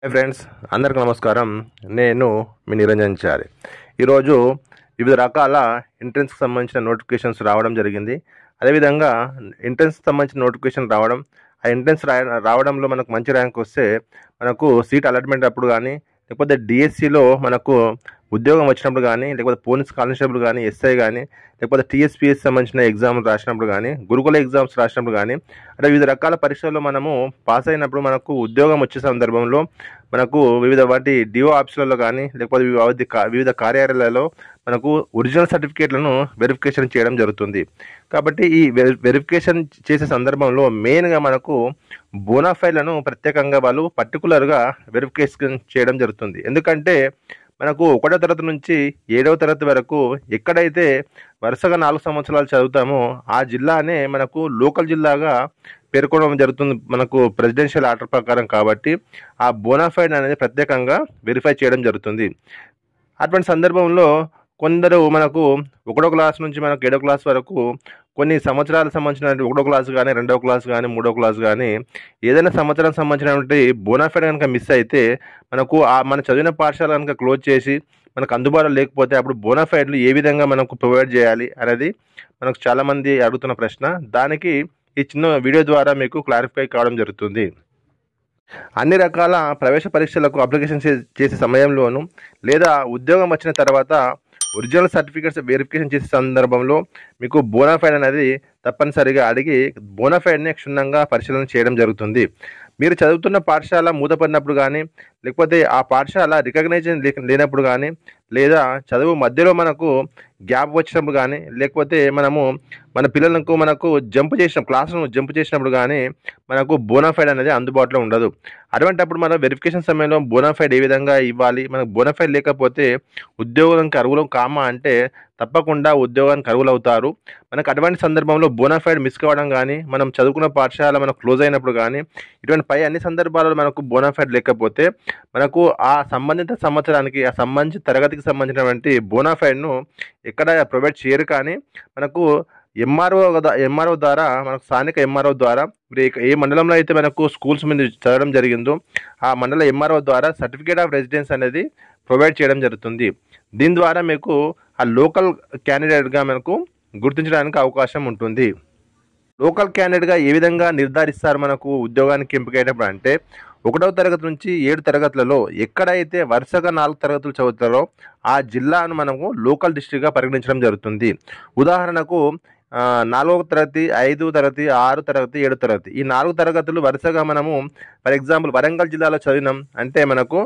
Hi friends, అందరికీ నమస్కారం. నేను మీ నిరంజన్ చారి. ఈరోజు వివిధ రకాల ఎంట్రన్స్కి సంబంధించిన నోటిఫికేషన్స్ రావడం జరిగింది. అదేవిధంగా ఎంట్రన్స్కి సంబంధించిన నోటిఫికేషన్ రావడం, ఆ ఎంట్రన్స్ రావడంలో మనకు మంచి ర్యాంక్ వస్తే మనకు సీట్ అలాట్మెంట్ అప్పుడు కానీ, లేకపోతే డిఎస్సిలో మనకు ఉద్యోగం వచ్చినప్పుడు కానీ, లేకపోతే పోలీస్ కానిస్టేబుల్ కానీ, ఎస్ఐ కానీ, లేకపోతే టీఎస్పీఎస్ సంబంధించిన ఎగ్జామ్లు రాసినప్పుడు కానీ, గురుకుల ఎగ్జామ్స్ రాసినప్పుడు కానీ, అంటే వివిధ రకాల పరీక్షల్లో మనము పాస్ అయినప్పుడు మనకు ఉద్యోగం వచ్చే సందర్భంలో మనకు వివిధ వాటి డిఓ ఆఫీసులలో కానీ, లేకపోతే వివిధ కార్యాలయాలలో మనకు ఒరిజినల్ సర్టిఫికేట్లను వెరిఫికేషన్ చేయడం జరుగుతుంది. కాబట్టి ఈ వెరిఫికేషన్ చేసే సందర్భంలో మెయిన్గా మనకు బోనాఫైడ్లను ప్రత్యేకంగా వాళ్ళు పర్టికులర్గా వెరిఫికేషన్ చేయడం జరుగుతుంది. ఎందుకంటే మనకు 1వ తరగతి నుంచి 7వ తరగతి వరకు ఎక్కడైతే వరుసగా 4 సంవత్సరాలు చదువుతామో ఆ జిల్లానే మనకు లోకల్ జిల్లాగా పేర్కొనడం జరుగుతుంది మనకు ప్రెసిడెన్షియల్ ఆర్డర్ ప్రకారం. కాబట్టి ఆ బోనాఫైడ్ అనేది ప్రత్యేకంగా వెరిఫై చేయడం జరుగుతుంది. అటువంటి సందర్భంలో కొందరు మనకు 1వ క్లాస్ నుంచి మనకు 7వ క్లాస్ వరకు కొన్ని సంవత్సరాలకు సంబంధించిన 1వ క్లాస్ కానీ, 2వ క్లాస్ కానీ, 3వ క్లాస్ కానీ ఏదైనా సంవత్సరం సంబంధించినటువంటి బోనాఫైడ్ కనుక మిస్ అయితే మనకు మన చదివిన పాఠశాల కనుక క్లోజ్ చేసి మనకు అందుబాటులో లేకపోతే అప్పుడు బోనాఫైడ్లు ఏ విధంగా మనకు ప్రొవైడ్ చేయాలి అనేది మనకు చాలామంది అడుగుతున్న ప్రశ్న. దానికి ఈ చిన్న వీడియో ద్వారా మీకు క్లారిఫై కావడం జరుగుతుంది. అన్ని రకాల ప్రవేశ పరీక్షలకు అప్లికేషన్ చేసే సమయంలోనూ లేదా ఉద్యోగం వచ్చిన తర్వాత ఒరిజినల్ సర్టిఫికేట్స్ వెరిఫికేషన్ చేసే సందర్భంలో మీకు బోనాఫైడ్ అనేది తప్పనిసరిగా అడిగి బోనాఫైడ్ని క్షుణ్ణంగా పరిశీలన చేయడం జరుగుతుంది. మీరు చదువుతున్న పాఠశాల మూతపడినప్పుడు కానీ, లేకపోతే ఆ పాఠశాల రికగ్నైజేషన్ లేనప్పుడు కానీ, లేదా చదువు మధ్యలో మనకు గ్యాప్ వచ్చినప్పుడు కానీ, లేకపోతే మన పిల్లలకు మనకు క్లాసును జంప్ చేసినప్పుడు కానీ మనకు బోనాఫైడ్ అనేది అందుబాటులో ఉండదు. అటువంటిప్పుడు మనం వెరిఫికేషన్ సమయంలో బోనాఫైడ్ ఏ విధంగా ఇవ్వాలి, మనకు బోనాఫైడ్ లేకపోతే ఉద్యోగానికి అర్హులం కామా అంటే తప్పకుండా ఉద్యోగానికి అర్హులవుతారు. మనకు అటువంటి సందర్భంలో బోనాఫైడ్ మిస్ కావడం కానీ, మనం చదువుకున్న పాఠశాల మనకు క్లోజ్ అయినప్పుడు కానీ, ఇటువంటి అన్ని సందర్భాలలో మనకు బోనాఫైడ్ లేకపోతే మనకు ఆ సంబంధిత సంవత్సరానికి ఆ సంబంధించిన తరగతికి సంబంధించినటువంటి బోనాఫైడ్ను ఎక్కడ ప్రొవైడ్ చేయరు. కానీ మనకు ఎంఆర్ఓ ద్వారా మనకు స్థానిక ఎంఆర్ఓ ద్వారా ఏ మండలంలో అయితే మనకు స్కూల్స్ మీద చదవడం జరిగిందో ఆ మండల ఎంఆర్ఓ ద్వారా సర్టిఫికేట్ ఆఫ్ రెసిడెన్స్ అనేది ప్రొవైడ్ చేయడం జరుగుతుంది. దీని ద్వారా మీకు ఆ లోకల్ క్యాండిడేట్గా మనకు గుర్తించడానికి అవకాశం ఉంటుంది. లోకల్ క్యాండిడేట్గా ఏ విధంగా నిర్ధారిస్తారు మనకు ఉద్యోగానికి ఎంపికైనప్పుడు అంటే 1వ తరగతి నుంచి 7 తరగతులలో ఎక్కడైతే వరుసగా 4 తరగతులు చదువుతారో ఆ జిల్లాను మనము లోకల్ డిస్ట్రిక్ట్గా పరిగణించడం జరుగుతుంది. ఉదాహరణకు 4వ తరగతి, 5వ తరగతి, 6వ తరగతి, 7వ తరగతి ఈ 4 తరగతులు వరుసగా మనము ఫర్ ఎగ్జాంపుల్ వరంగల్ జిల్లాలో చదివినాం అంటే మనకు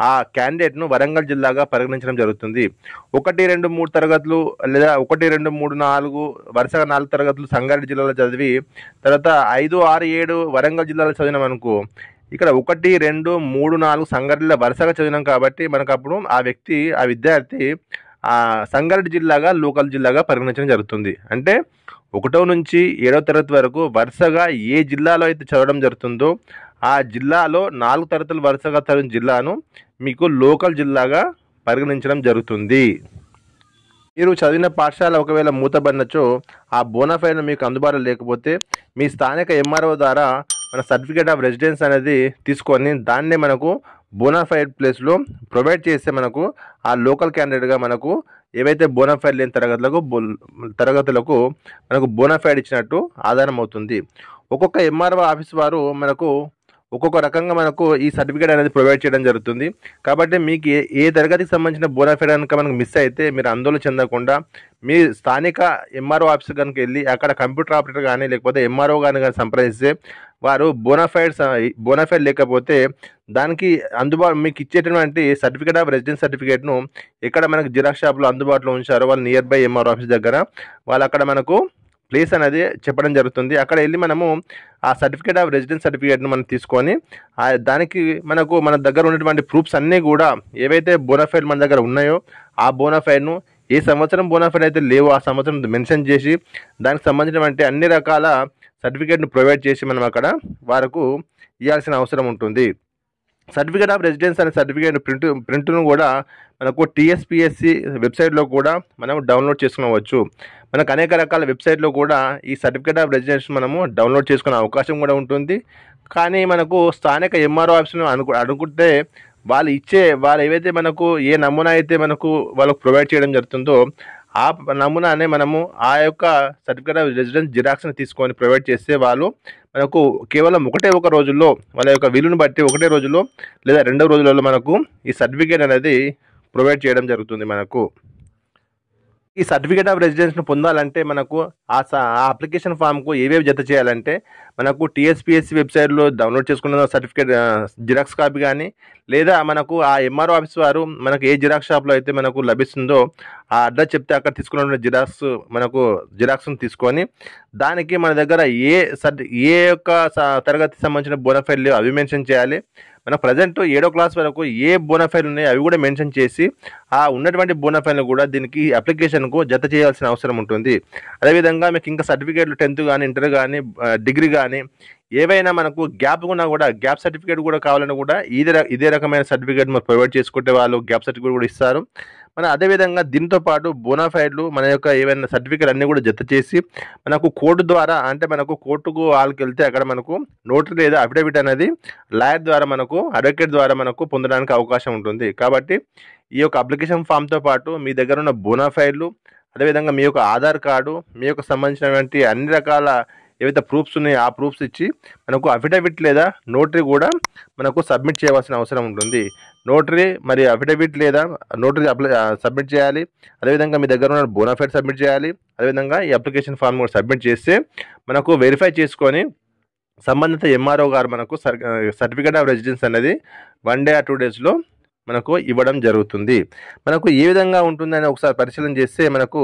ఆ క్యాండిడేట్ను వరంగల్ జిల్లాగా పరిగణించడం జరుగుతుంది. 1, 2, 3 తరగతులు లేదా 1, 2, 3, 4 వరుసగా 4 తరగతులు సంగారెడ్డి జిల్లాలో చదివి తర్వాత 5, 6, 7 వరంగల్ జిల్లాలో చదివినాం అనుకో, ఇక్కడ 1, 2, 3, 4 సంగారెడ్డిలో వరుసగా చదివినాం కాబట్టి మనకు అప్పుడు ఆ విద్యార్థి సంగారెడ్డి జిల్లాగా లోకల్ జిల్లాగా పరిగణించడం జరుగుతుంది. అంటే 1వ నుంచి 7వ తరగతి వరకు వరుసగా ఏ జిల్లాలో అయితే చదవడం జరుగుతుందో ఆ జిల్లాలో 4 తరగతులు వరుసగా చదివిన జిల్లాను మీకు లోకల్ జిల్లాగా పరిగణించడం జరుగుతుంది. మీరు చదివిన పాఠశాల ఒకవేళ మూతబడినచో ఆ బోనాఫైడ్ మీకు అందుబాటులో లేకపోతే మీ స్థానిక ఎంఆర్ఓ ద్వారా మన సర్టిఫికేట్ ఆఫ్ రెసిడెన్స్ అనేది తీసుకొని దాన్నే మనకు బోనాఫైడ్ ప్లేస్లో ప్రొవైడ్ చేస్తే మనకు ఆ లోకల్ క్యాండిడేట్గా మనకు ఏవైతే బోనాఫైడ్ లేని తరగతులకు మనకు బోనాఫైడ్ ఇచ్చినట్టు ఆధారం అవుతుంది. ఒక్కొక్క ఎంఆర్ఓ ఆఫీస్ వారు మనకు ఒక్కొక్క రకంగా మనకు ఈ సర్టిఫికేట్ అనేది ప్రొవైడ్ చేయడం జరుగుతుంది. కాబట్టి మీకు ఏ తరగతికి సంబంధించిన బోనాఫైడ్ కనుక మనకు మిస్ అయితే మీరు ఆందోళన చెందకుండా మీ స్థానిక ఎంఆర్ఓ ఆఫీస్ కనుక వెళ్ళి అక్కడ కంప్యూటర్ ఆపరేటర్ కానీ లేకపోతే ఎంఆర్ఓ కానీ సంప్రదిస్తే వారు బోనాఫైడ్ లేకపోతే దానికి మీకు ఇచ్చేటువంటి సర్టిఫికేట్ ఆఫ్ రెసిడెన్స్ సర్టిఫికేట్ను ఎక్కడ మనకు జిరాక్స్ షాప్లో అందుబాటులో ఉంచారో వాళ్ళు నియర్ బై ఎంఆర్ఓ ఆఫీస్ దగ్గర వాళ్ళు అక్కడ మనకు ప్లేస్ అనేది చెప్పడం జరుగుతుంది. అక్కడ వెళ్ళి మనము ఆ సర్టిఫికేట్ ఆఫ్ రెసిడెన్స్ సర్టిఫికేట్ను మనం తీసుకొని దానికి మన దగ్గర ఉన్నటువంటి ప్రూఫ్స్ అన్నీ కూడా ఏవైతే బోనాఫైడ్ మన దగ్గర ఉన్నాయో ఆ బోనాఫైడ్ను ఏ సంవత్సరం బోనాఫైడ్ అయితే లేవో ఆ సంవత్సరం మెన్షన్ చేసి దానికి సంబంధించినటువంటి అన్ని రకాల సర్టిఫికేట్ను ప్రొవైడ్ చేసి మనం అక్కడ వారికి ఇవ్వాల్సిన అవసరం ఉంటుంది. సర్టిఫికేట్ ఆఫ్ రెసిడెన్స్ అనే సర్టిఫికేట్ ప్రింట్ను కూడా మనకు టీఎస్పీఎస్సి వెబ్సైట్లో కూడా మనం డౌన్లోడ్ చేసుకునవచ్చు. మనకు అనేక రకాల వెబ్సైట్లో కూడా ఈ సర్టిఫికేట్ ఆఫ్ రెసిడెన్స్ మనము డౌన్లోడ్ చేసుకునే అవకాశం కూడా ఉంటుంది. కానీ మనకు స్థానిక ఎంఆర్ఓ ఆఫీస్ను అనుకుంటే వాళ్ళు ఏవైతే మనకు ఏ నమూనా అయితే మనకు వాళ్ళకు ప్రొవైడ్ చేయడం జరుగుతుందో ఆ నమూనానే మనము ఆ యొక్క సర్టిఫికేట్ ఆఫ్ రెసిడెన్స్ జిరాక్స్ని తీసుకొని ప్రొవైడ్ చేస్తే వాళ్ళు మనకు కేవలం ఒక రోజుల్లో వాళ్ళ యొక్క వీలుని బట్టి ఒకటే రోజులో లేదా 2వ రోజులలో మనకు ఈ సర్టిఫికేట్ అనేది ప్రొవైడ్ చేయడం జరుగుతుంది. మనకు ఈ సర్టిఫికేట్ ఆఫ్ రెసిడెన్స్ను పొందాలంటే మనకు ఆ అప్లికేషన్ ఫామ్కు ఏవేవి జత చేయాలంటే మనకు టీఎస్పీఎస్సి వెబ్సైట్లో డౌన్లోడ్ చేసుకున్న సర్టిఫికేట్ జిరాక్స్ కాపీ కానీ లేదా మనకు ఆ ఎంఆర్ఓ ఆఫీస్ వారు మనకు ఏ జిరాక్స్ షాప్లో అయితే మనకు లభిస్తుందో ఆ అడ్రస్ చెప్తే అక్కడ తీసుకున్న జిరాక్స్ను తీసుకొని దానికి మన దగ్గర ఏ యొక్క తరగతికి సంబంధించిన బోనఫైల్ అవి మెన్షన్ చేయాలి. మనకు ప్రజెంట్ 7వ క్లాస్ వరకు ఏ బోనఫైల్ ఉన్నాయో అవి కూడా మెన్షన్ చేసి ఆ ఉన్నటువంటి బోనఫైల్ను కూడా దీనికి అప్లికేషన్కు జత చేయాల్సిన అవసరం ఉంటుంది. అదేవిధంగా మీకు ఇంకా సర్టిఫికేట్లు 10th కానీ ఇంటర్ కానీ డిగ్రీ కానీ ఏవైనా మనకు గ్యాప్ ఉన్నా కూడా గ్యాప్ సర్టిఫికేట్ కూడా కావాలని కూడా ఇదే రకమైన సర్టిఫికేట్ మనం ప్రొవైడ్ చేసుకుంటే వాళ్ళు గ్యాప్ సర్టిఫికేట్ కూడా ఇస్తారు. మన అదేవిధంగా దీంతో పాటు బోనాఫైడ్లు మన యొక్క ఏవైనా సర్టిఫికేట్ అన్నీ కూడా జత చేసి మనకు కోర్టు ద్వారా అంటే మనకు కోర్టుకు వాళ్ళకి వెళ్తే అక్కడ మనకు నోటరీ లేదా అఫిడవిట్ అనేది లాయర్ ద్వారా మనకు అడ్వకేట్ ద్వారా మనకు పొందడానికి అవకాశం ఉంటుంది. కాబట్టి ఈ యొక్క అప్లికేషన్ ఫామ్తో పాటు మీ దగ్గర ఉన్న బోనాఫైడ్లు అదేవిధంగా మీ యొక్క ఆధార్ కార్డు మీ యొక్క సంబంధించినటువంటి అన్ని రకాల ఏవైతే ప్రూఫ్స్ ఉన్నాయో ఆ ప్రూఫ్స్ ఇచ్చి మనకు అఫిడవిట్ లేదా నోటరీ కూడా మనకు సబ్మిట్ చేయవలసిన అవసరం ఉంటుంది. నోటరీ మరి అఫిడవిట్ లేదా నోటరీ సబ్మిట్ చేయాలి. అదేవిధంగా మీ దగ్గర ఉన్న బోనాఫైడ్ సబ్మిట్ చేయాలి. అదేవిధంగా ఈ అప్లికేషన్ ఫామ్ కూడా సబ్మిట్ చేస్తే మనకు వెరిఫై చేసుకొని సంబంధిత ఎంఆర్ఓ గారు మనకు సర్టిఫికేట్ ఆఫ్ రెసిడెన్స్ అనేది 1 day or 2 daysలో మనకు ఇవ్వడం జరుగుతుంది. మనకు ఏ విధంగా ఉంటుందని ఒకసారి పరిశీలన చేస్తే మనకు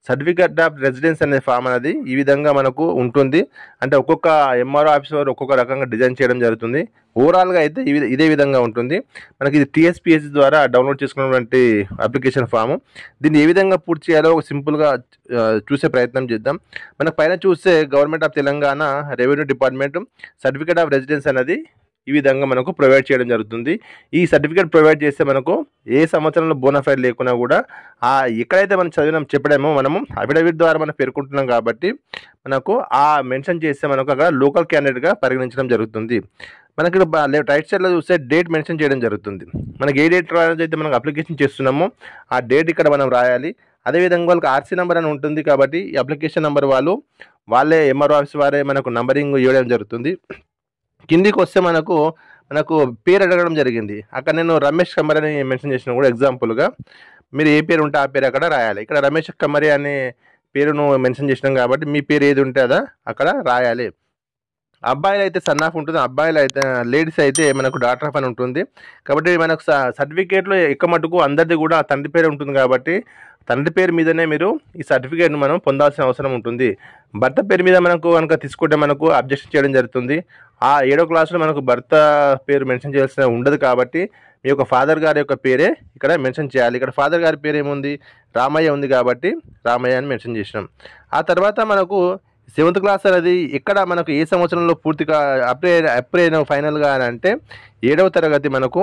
సర్టిఫికేట్ ఆఫ్ రెసిడెన్స్ అనే ఫామ్ అనేది ఈ విధంగా మనకు ఉంటుంది. అంటే ఒక్కొక్క ఎంఆర్ఓ ఆఫీస్ వారు ఒక్కొక్క రకంగా డిజైన్ చేయడం జరుగుతుంది. ఓవరాల్గా అయితే ఇదే విధంగా ఉంటుంది. మనకి ఇది టీఎస్పీఎస్సి ద్వారా డౌన్లోడ్ చేసుకున్నటువంటి అప్లికేషన్ ఫాము. దీన్ని ఏ విధంగా పూర్తి చేయాలో ఒక సింపుల్గా చూసే ప్రయత్నం చేద్దాం. మనకు పైన చూస్తే government of Telangana revenue department certificate of residence అనేది ఈ విధంగా మనకు ప్రొవైడ్ చేయడం జరుగుతుంది. ఈ సర్టిఫికేట్ ప్రొవైడ్ చేస్తే మనకు ఏ సంవత్సరంలో బోనాఫైడ్ లేకున్నా కూడా ఎక్కడైతే మనం చెప్పడమో మనము అఫిడవిట్ ద్వారా మనం పేర్కొంటున్నాం కాబట్టి మనకు మెన్షన్ చేస్తే మనకు అక్కడ లోకల్ క్యాండిడేట్గా పరిగణించడం జరుగుతుంది. మనకి రైట్ సైడ్లో చూస్తే డేట్ మెన్షన్ చేయడం జరుగుతుంది. మనకి ఏ డేట్ అయితే మనకు అప్లికేషన్ చేస్తున్నామో ఆ డేట్ ఇక్కడ మనం రాయాలి. అదేవిధంగా వాళ్ళకి ఆర్సీ నెంబర్ అని ఉంటుంది కాబట్టి ఈ అప్లికేషన్ నెంబర్ వాళ్ళే ఎంఆర్ఓ ఆఫీస్ వారే మనకు నంబరింగ్ ఇవ్వడం జరుగుతుంది. కిందికి వస్తే మనకు పేరు అడగడం జరిగింది. అక్కడ నేను రమేష్ కమ్మరి అని మెన్షన్ చేసిన కూడా ఎగ్జాంపుల్గా మీరు ఏ పేరు ఉంటే ఆ పేరు అక్కడ రాయాలి. ఇక్కడ రమేష్ కమ్మరి అనే పేరును మెన్షన్ చేసినాం కాబట్టి మీ పేరు ఏది ఉంటుందో అక్కడ రాయాలి. అబ్బాయిలు అయితే సన్ ఆఫ్ ఉంటుంది, అబ్బాయిలు అయితే లేడీస్ అయితే మనకు డాటర్ ఆఫ్ అని ఉంటుంది. కాబట్టి మనకు సర్టిఫికేట్లో ఎక్కువ మటుకు అందరిది కూడా తండ్రి పేరు ఉంటుంది కాబట్టి తండ్రి పేరు మీదనే మీరు ఈ సర్టిఫికేట్ను మనం పొందాల్సిన అవసరం ఉంటుంది. భర్త పేరు మీద మనకు కనుక తీసుకుంటే మనకు అబ్జెక్షన్ చేయడం జరుగుతుంది. ఆ 7వ క్లాస్లో మనకు భర్త పేరు మెన్షన్ చేయాల్సిన ఉండదు కాబట్టి మీ యొక్క ఫాదర్ గారి యొక్క పేరే ఇక్కడ మెన్షన్ చేయాలి. ఇక్కడ ఫాదర్ గారి పేరు ఏముంది, రామయ్య ఉంది కాబట్టి రామయ్య అని మెన్షన్ చేసినాం. ఆ తర్వాత మనకు 7th క్లాస్ అనేది ఇక్కడ మనకు ఏ సంవత్సరంలో పూర్తిగా అప్లై ఫైనల్గా అని అంటే 7వ తరగతి మనకు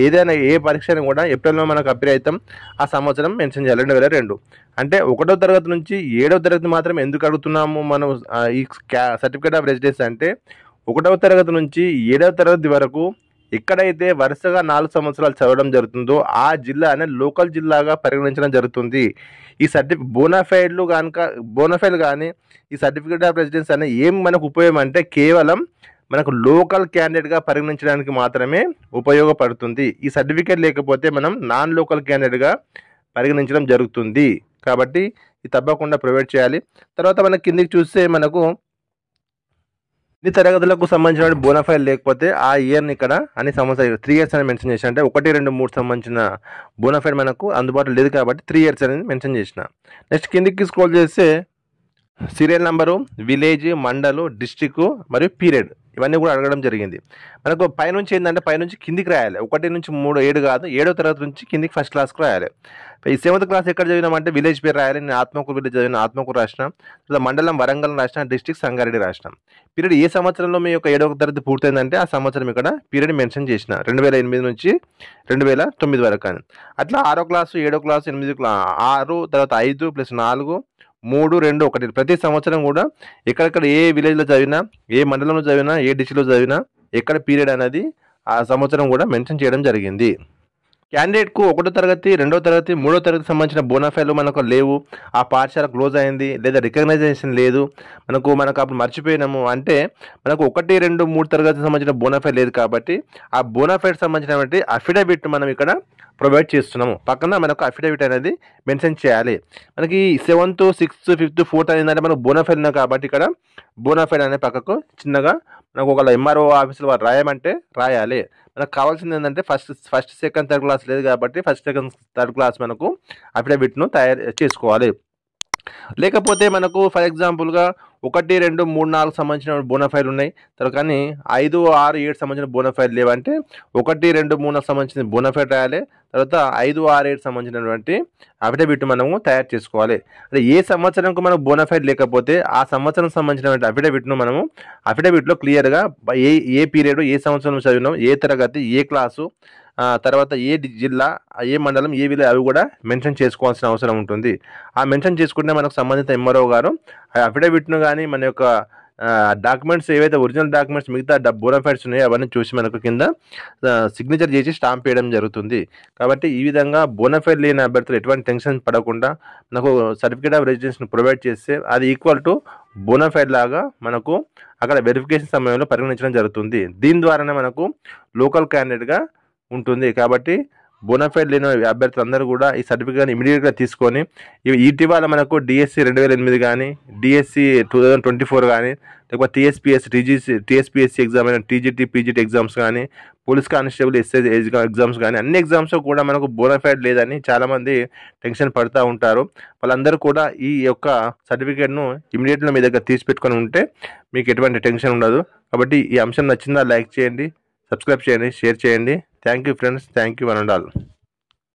ఏదైనా ఏ పరీక్షను కూడా ఏప్రిల్లో మనకు అప్లై అవుతాం ఆ సంవత్సరం మెన్షన్ చేయాలి 2002. అంటే 1వ తరగతి నుంచి 7వ తరగతి మాత్రం ఎందుకు అడుగుతున్నాము మనం ఈ సర్టిఫికేట్ ఆఫ్ రెసిడెన్స్ అంటే 1వ తరగతి నుంచి 7వ తరగతి వరకు ఎక్కడైతే వరుసగా 4 సంవత్సరాలు చదవడం జరుగుతుందో ఆ జిల్లా అనే లోకల్ జిల్లాగా పరిగణించడం జరుగుతుంది. ఈ బోనాఫైడ్ కానీ ఈ సర్టిఫికేట్ ఆఫ్ రెసిడెన్స్ అనే ఏం మనకు ఉపయోగం అంటే కేవలం మనకు లోకల్ క్యాండిడేట్గా పరిగణించడానికి మాత్రమే ఉపయోగపడుతుంది. ఈ సర్టిఫికేట్ లేకపోతే మనం నాన్ లోకల్ క్యాండిడేట్గా పరిగణించడం జరుగుతుంది. కాబట్టి ఇది తప్పకుండా ప్రొవైడ్ చేయాలి. తర్వాత మనకి కిందికి చూస్తే మనకు ఇన్ని తరగతులకు సంబంధించిన బోనాఫైడ్ లేకపోతే ఆ ఇయర్ని ఇక్కడ అన్ని సంవత్సరాలు 3 years అని మెన్షన్ చేసిన. అంటే 1, 2, 3 సంబంధించిన బోనాఫైడ్ మనకు అందుబాటులో లేదు కాబట్టి 3 years అనేది మెన్షన్ చేసిన. నెక్స్ట్ కిందికి స్క్రోల్ చేస్తే సీరియల్ నెంబరు, విలేజ్, మండలు, డిస్టిక్ మరియు పీరియడ్ ఇవన్నీ కూడా అడగడం జరిగింది. మనకు పైనుంచి ఏంటంటే పైనుంచి కిందికి రాయాలి. 1 నుంచి 3, 7 కాదు, 7వ తరగతి నుంచి కిందికి ఫస్ట్ క్లాస్కి రాయాలి. ఈ 7th క్లాస్ ఎక్కడ చదివినామంటే విలేజ్ పేరు రాయాలి. నేను ఆత్మకూరు విలేజ్ చదివిన, ఆత్మకూరు రాసిన. తర్వాత మండలం వరంగల్ రాసిన, డిస్ట్రిక్ట్ సంగారెడ్డి రాసిన. పీరియడ్ ఏ సంవత్సరంలో మీ యొక్క 7వ తరగతి పూర్తయిందంటే ఆ సంవత్సరం ఇక్కడ పీరియడ్ మెన్షన్ చేసిన 2008 నుంచి 2009 వరకు అని. అట్లా 6వ క్లాసు, 7వ క్లాసు, 6, తర్వాత 5 + 4, 3, 2, 1 ప్రతి సంవత్సరం కూడా ఎక్కడెక్కడ ఏ విలేజ్లో చదివినా, ఏ మండలంలో చదివినా, ఏ డిస్ట్రిక్ట్లో చదివినా ఎక్కడ పీరియడ్ అనేది ఆ సంవత్సరం కూడా మెన్షన్ చేయడం జరిగింది. క్యాండిడేట్కు 1వ తరగతి, 2వ తరగతి, 3వ తరగతి సంబంధించిన బోనాఫైలు మనకు లేవు, ఆ పాఠశాల క్లోజ్ అయింది, లేదా రికగ్నైజేషన్ లేదు, మనకు అప్పుడు మర్చిపోయినాము అంటే మనకు 1, 2, 3 తరగతి సంబంధించిన బోనాఫైల్ లేదు కాబట్టి ఆ బోనాఫైడ్ సంబంధించినటువంటి అఫిడవిట్ మనం ఇక్కడ ప్రొవైడ్ చేస్తున్నాము. పక్కన మనకు అఫిడవిట్ అనేది మెన్షన్ చేయాలి. మనకి 7th, 6th, 5th, 4th ఏంటంటే మనకు బోనాఫైడ్ ఉన్నాయి కాబట్టి ఇక్కడ బోనాఫైడ్ అనే పక్కకు చిన్నగా మనకు ఒక ఎంఆర్ఓ ఆఫీసులో వారు రాయమంటే రాయాలి. మనకు కావాల్సింది ఏంటంటే ఫస్ట్, సెకండ్, థర్డ్ క్లాస్ లేదు కాబట్టి ఫస్ట్, సెకండ్, థర్డ్ క్లాస్ మనకు అఫిడవిట్ను తయారు చేసుకోవాలి. లేకపోతే మనకు ఫర్ ఎగ్జాంపుల్గా 1, 2, 3, 4 సంబంధించిన బోనాఫైడ్ ఉన్నాయి, తర్వాత కానీ 5, 6, 7 సంబంధించిన బోనాఫైడ్ లేవంటే 1, 2, 3 సంబంధించిన బోనాఫైడ్ రాయాలి. తర్వాత 5, 6, 7 సంబంధించినటువంటి అఫిడవిట్ మనము తయారు చేసుకోవాలి. అంటే ఏ సంవత్సరంకు మనకు బోనాఫైడ్ లేకపోతే ఆ సంవత్సరం సంబంధించినటువంటి అఫిడవిట్ను మనము అఫిడవిట్లో క్లియర్గా ఏ పీరియడ్, ఏ సంవత్సరం చదివినాం, ఏ తరగతి, ఏ క్లాసు, తర్వాత ఏ జిల్లా, ఏ మండలం, ఏ విలేజ్ అవి కూడా మెన్షన్ చేసుకోవాల్సిన అవసరం ఉంటుంది. ఆ మెన్షన్ చేసుకుంటే మనకు సంబంధిత ఎంఆర్ఓ గారు అఫిడవిట్ను కానీ మన యొక్క డాక్యుమెంట్స్ ఏవైతే ఒరిజినల్ డాక్యుమెంట్స్ మిగతా బోనాఫైడ్స్ ఉన్నాయో అవన్నీ చూసి మనకు కింద సిగ్నేచర్ చేసి స్టాంప్ వేయడం జరుగుతుంది. కాబట్టి ఈ విధంగా బోనాఫైడ్ లేని అభ్యర్థులు ఎటువంటి టెన్షన్ పడకుండా మనకు సర్టిఫికేట్ ఆఫ్ రెసిడెన్స్ను ప్రొవైడ్ చేస్తే అది ఈక్వల్ టు బోనాఫైడ్ లాగా మనకు అక్కడ వెరిఫికేషన్ సమయంలో పరిగణించడం జరుగుతుంది. దీని ద్వారానే మనకు లోకల్ క్యాండిడేట్గా ఉంటుంది. కాబట్టి బోనాఫైడ్ లేని అభ్యర్థులందరూ కూడా ఈ సర్టిఫికేట్ ఇమీడియట్గా తీసుకొని ఇటీవల మనకు డిఎస్సి 2008 కానీ, డిఎస్సి 2024 కానీ, లేకపోతే టీఎస్పీఎస్సీ ఎగ్జామ్ అయిన టీజీటీ, పీజీటీ ఎగ్జామ్స్ కానీ, పోలీస్ కానిస్టేబుల్ ఎస్ఐ ఎగ్జామ్స్ కానీ అన్ని ఎగ్జామ్స్లో కూడా మనకు బోనాఫైడ్ లేదని చాలామంది టెన్షన్ పడుతూ ఉంటారు. వాళ్ళందరూ కూడా ఈ యొక్క సర్టిఫికేట్ను ఇమీడియట్గా మీ దగ్గర తీసి పెట్టుకొని ఉంటే మీకు ఎటువంటి టెన్షన్ ఉండదు. కాబట్టి ఈ అంశం నచ్చిందా లైక్ చేయండి, సబ్స్క్రైబ్ చేయండి, షేర్ చేయండి. Thank you friends, thank you one and all.